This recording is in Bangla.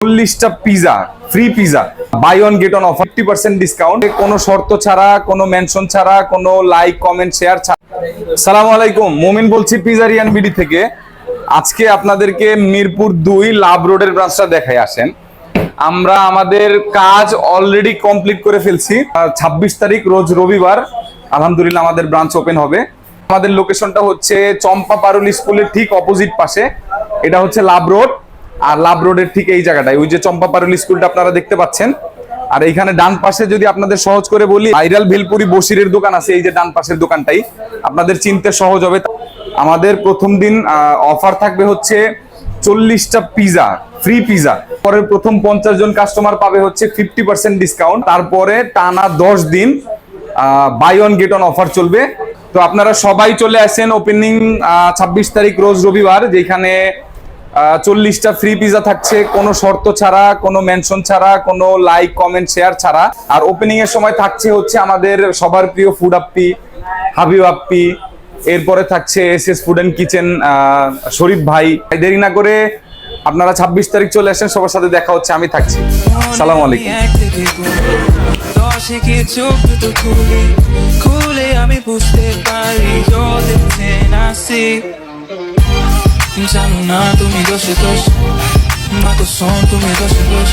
40টা pizza free pizza buy one get one offer 50% discount কোনো শর্ত ছাড়া কোনো মেনশন ছাড়া কোনো লাইক কমেন্ট শেয়ার ছাড়া। আসসালামু আলাইকুম, মুমিন বলছি পিজারিয়ান বিডি থেকে। আজকে আপনাদেরকে মিরপুর 2 লাভ রোডের ব্রাঞ্চটা দেখাই আসেন। আমরা আমাদের কাজ অলরেডি কমপ্লিট করে ফেলছি। 26 তারিখ রোজ রবিবার আলহামদুলিল্লাহ আমাদের ব্রাঞ্চ ওপেন হবে। আমাদের লোকেশনটা হচ্ছে চম্পা পারুল স্কুলের ঠিক অপোজিট পাশে। এটা হচ্ছে লাভ রোড, আর লাভ রোডের ঠিক এই জায়গাটায় ওই যে চম্পা পারুল স্কুলটা আপনারা দেখতে পাচ্ছেন। আর এইখানে ডান পাশে যদি আপনাদের সহজ করে বলি, ভাইরাল ভেলপুরি বশিরের দোকান আছে, এই যে ডান পাশের দোকানটাই আপনাদের চিনতে সহজ হবে। আমাদের প্রথম দিন অফার থাকবে হচ্ছে 40টা পিজা ফ্রি পিজা। পরের প্রথম 50 জন কাস্টমার পাবে হচ্ছে 50% ডিসকাউন্ট। তারপরে টানা 10 দিন buy one get one offer চলবে। তো আপনারা সবাই চলে আসেন। ওপেনিং 26 তারিখ রোজ রবিবার, যেখানে 40টা ফ্রি পিজা থাকছে কোনো শর্ত ছাড়া, কোনো মেনশন ছাড়া, কোনো লাইক কমেন্ট শেয়ার ছাড়া। আর ওপেনিং এর সময় থাকছে হচ্ছে আমাদের সবার প্রিয় ফুড আপ্পি হাবিব আপ্পি, এরপরে থাকছে এসএস ফুড এন্ড কিচেন শরীফ ভাই। দেরি না করে আপনারা 26 তারিখ চলে আসেন, সবার সাথে দেখা হচ্ছে, আমি থাকছি। আসসালামু আলাইকুম। আমি বুঝতে পারি জানো না তুমি দোষে দোষ, মা তো তুমি দোষে দোষ।